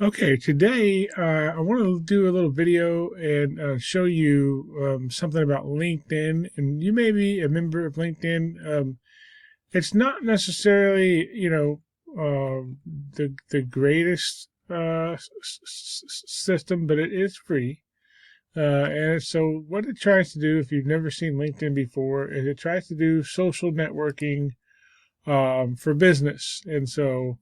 Okay, today I want to do a little video and show you something about LinkedIn. And you may be a member of LinkedIn. It's not necessarily, the greatest system, but it is free. And so, what it tries to do, if you've never seen LinkedIn before, is it tries to do social networking for business. And so,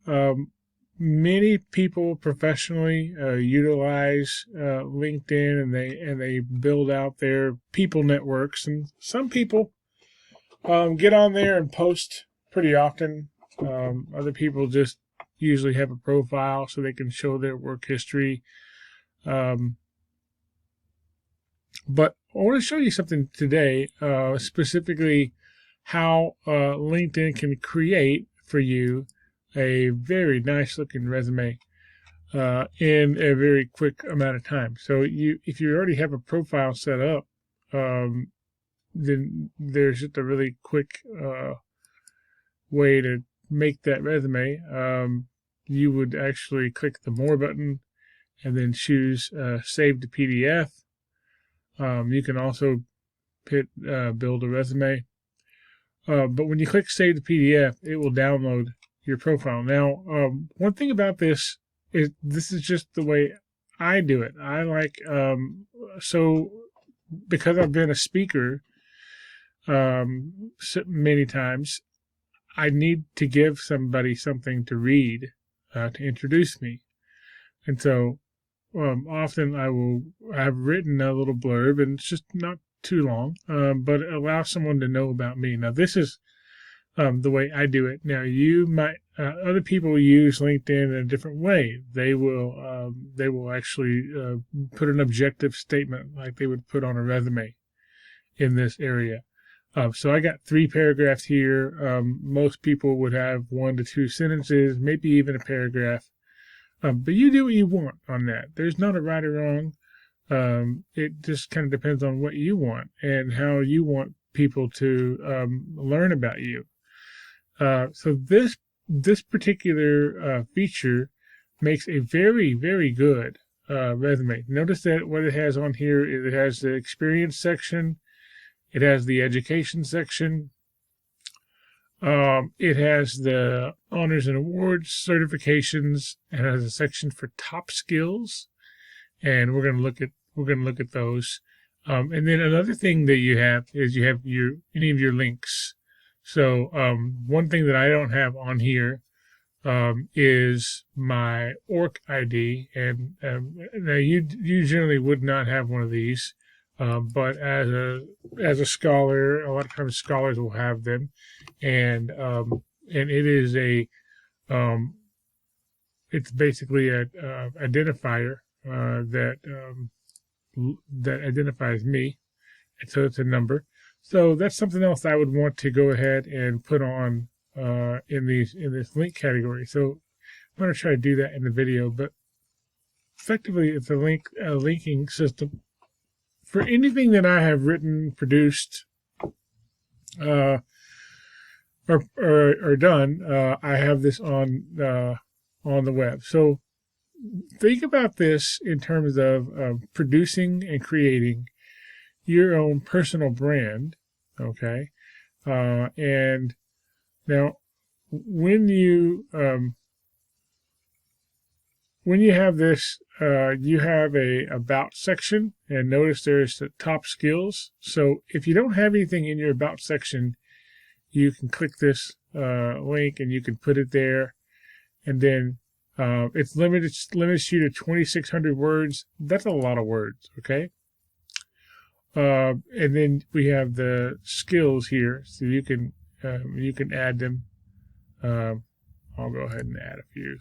um, many people professionally utilize LinkedIn, and they build out their people networks. And some people get on there and post pretty often. Other people just usually have a profile so they can show their work history. Um, but I want to show you something today, specifically how LinkedIn can create for you a very nice looking resume in a very quick amount of time. So if you already have a profile set up, then there's just a really quick way to make that resume. You would actually click the More button and then choose Save to PDF. You can also hit Build a Resume. But when you click Save to PDF, it will download your profile. Now, one thing about this is this is just the way I do it. I like so because I've been a speaker so many times. I need to give somebody something to read to introduce me, and so often I have written a little blurb, and it's just not too long, but it allows someone to know about me. Now, this is the way I do it. Now, you might other people use LinkedIn in a different way. They will actually put an objective statement like they would put on a resume in this area. So I got 3 paragraphs here. Most people would have 1 to 2 sentences, maybe even a paragraph. But you do what you want on that. There's not a right or wrong. It just kind of depends on what you want and how you want people to learn about you. So this particular feature makes a very, very good resume. Notice that what it has on here is it has the experience section, it has the education section, it has the honors and awards, certifications, and it has a section for top skills, and we're gonna look at those. And then another thing that you have is you have any of your links. So one thing that I don't have on here is my ORC ID, and now you generally would not have one of these, but as a scholar, a lot of times scholars will have them, and it is um, it's basically a identifier that identifies me, and so it's a number. So that's something else I would want to go ahead and put on in this link category. So I'm going to try to do that in the video, but effectively it's a linking system for anything that I have written, produced, uh, or done. I have this on the web. So think about this in terms of producing and creating your own personal brand. Okay, and now when you have this, you have a about section, and notice there's the top skills. So if you don't have anything in your about section, you can click this link and you can put it there, and then it's limits you to 2,600 words. That's a lot of words. Okay. And then we have the skills here, so you can add them. I'll go ahead and add a few.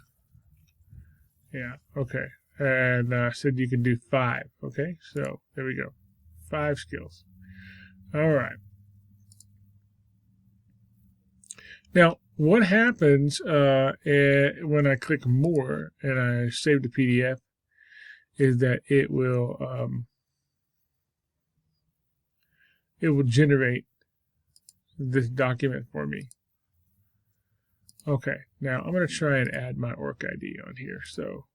Yeah, okay. And said you can do 5. Okay, so there we go. 5 skills. All right. Now, what happens when I click More and I save the PDF is that it will generate this document for me. Okay, now I'm going to try and add my org ID on here. So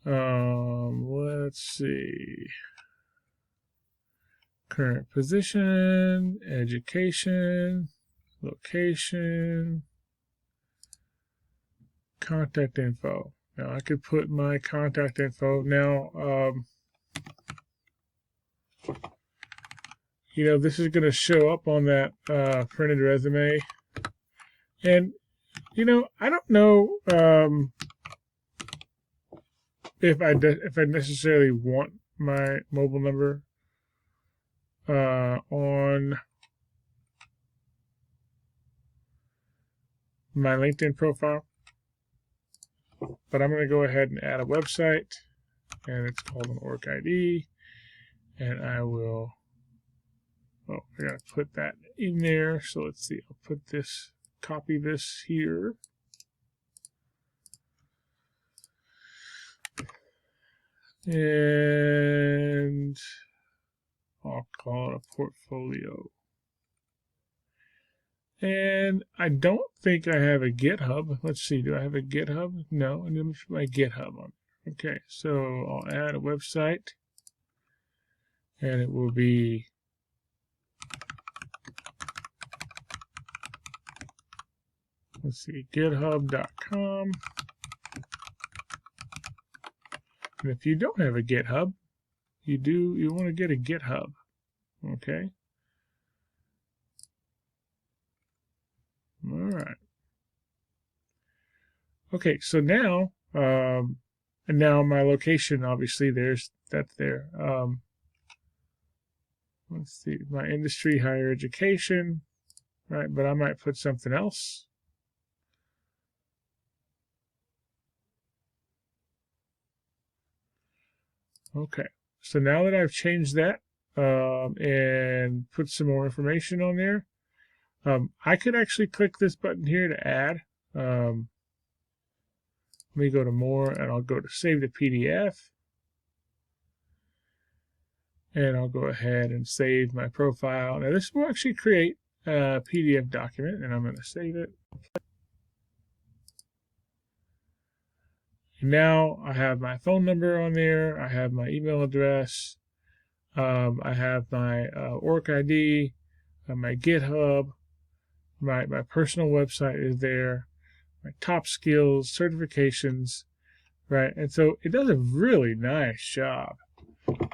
let's see. Current position, education, location, contact info. Now I could put my contact info. Now, this is going to show up on that printed resume. And, I don't know if I necessarily want my mobile number on my LinkedIn profile. But I'm going to go ahead and add a website, and it's called an org ID. And I will, I got to put that in there. So let's see, I'll put this, copy this here. And I'll call it a portfolio. And I don't think I have a GitHub. Let's see, do I have a GitHub? No, and let me put my GitHub on. Okay, so I'll add a website, and it will be github.com. And if you don't have a GitHub, you want to get a GitHub. Okay. All right. Okay, so now, and now my location, obviously, that's there. Let's see, my industry, higher education, right? But I might put something else. Okay, so now that I've changed that and put some more information on there, I could actually click this button here to add. Let me go to more, and I'll go to save the PDF. And I'll go ahead and save my profile. Now this will actually create a PDF document, and I'm going to save it. And now I have my phone number on there. I have my email address. I have my org ID, my GitHub, my personal website is there, my top skills, certifications, right? And so it does a really nice job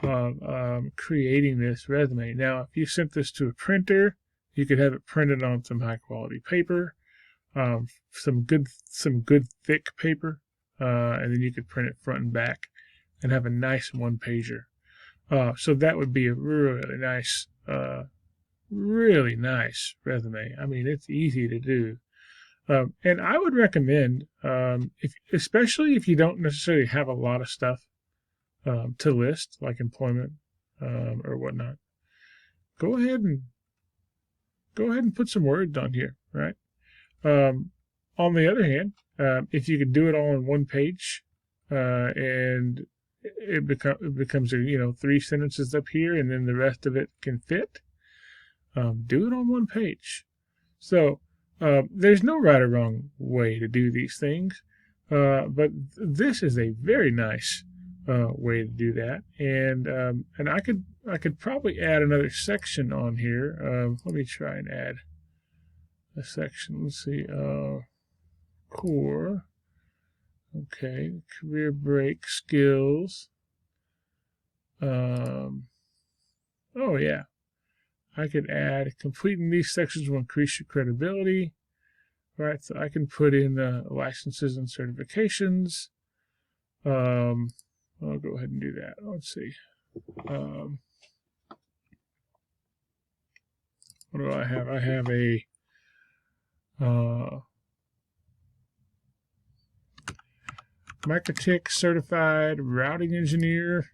of creating this resume. Now, if you sent this to a printer, you could have it printed on some high quality paper, some good thick paper, and then you could print it front and back and have a nice one pager. So that would be a really nice resume. I mean, it's easy to do. And I would recommend, especially if you don't necessarily have a lot of stuff to list, like employment or whatnot, go ahead and put some words on here, right? On the other hand, if you could do it all in one page, and it becomes 3 sentences up here, and then the rest of it can fit. Do it on one page. So there's no right or wrong way to do these things, but this is a very nice way to do that. And I could probably add another section on here. Let me try and add a section. Let's see. Core. Okay. Career break skills. Oh yeah. I could add completing these sections will increase your credibility. Right. So I can put in licenses and certifications. I'll go ahead and do that. Let's see. What do I have? I have a Microtik certified routing engineer.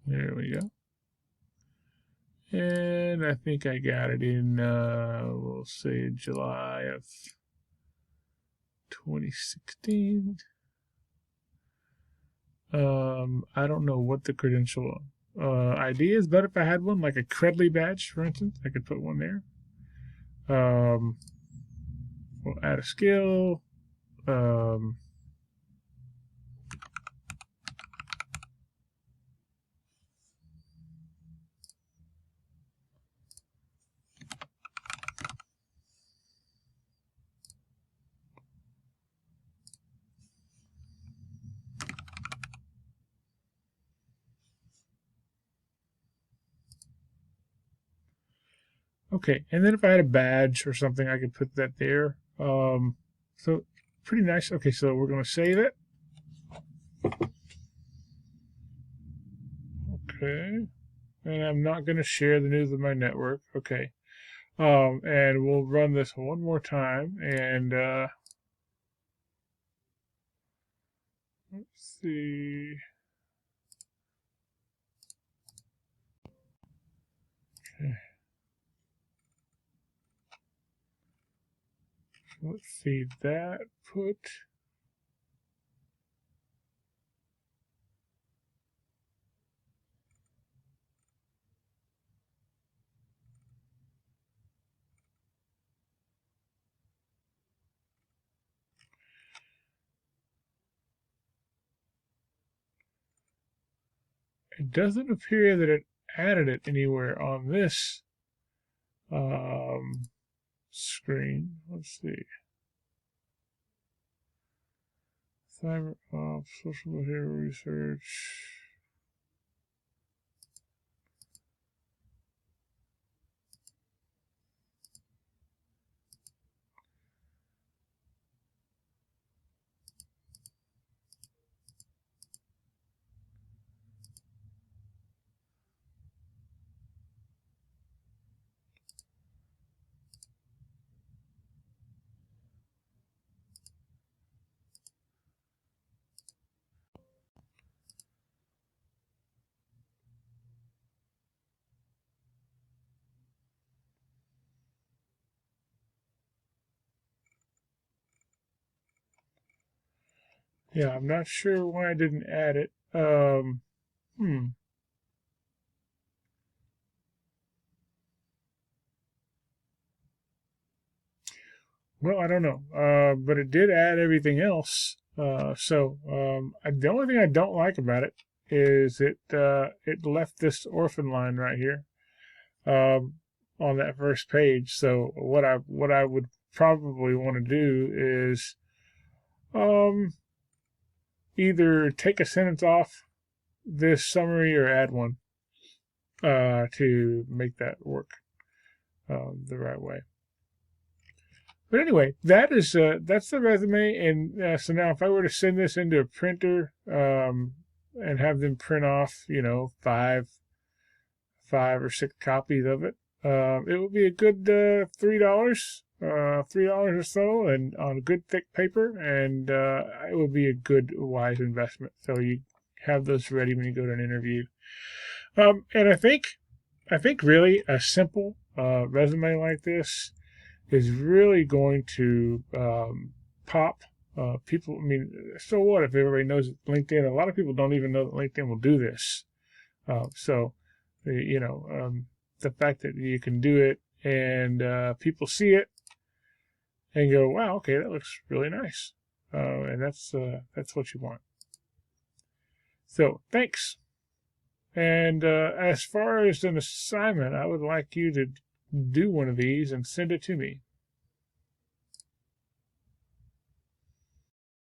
There we go. And I think I got it in, we'll say July of 2016. I don't know what the credential ID is, but if I had one, like a Credly badge, for instance, I could put one there. We'll add a skill. Okay, and then if I had a badge or something, I could put that there. So pretty nice. Okay, so we're going to save it. Okay, and I'm not going to share the news with my network. Okay, and we'll run this one more time, and let's see. Okay. Let's see that put. It doesn't appear that it added it anywhere on this screen. Let's see. Cyber social behavior research. Yeah, I'm not sure why I didn't add it. Well, I don't know. But it did add everything else. The only thing I don't like about it is it left this orphan line right here on that first page. So what I would probably want to do is um, either take a sentence off this summary or add one to make that work the right way. But anyway, that's the resume, and so now if I were to send this into a printer and have them print off, five or six copies of it, it would be a good $3, $3 or so, and on good thick paper, and it would be a good wise investment. So you have those ready when you go to an interview. And I think really a simple resume like this is really going to pop people. I mean, so what if everybody knows LinkedIn? A lot of people don't even know that LinkedIn will do this. The fact that you can do it and people see it and go, wow, okay, that looks really nice. And that's what you want. So thanks. And as far as an assignment, I would like you to do one of these and send it to me.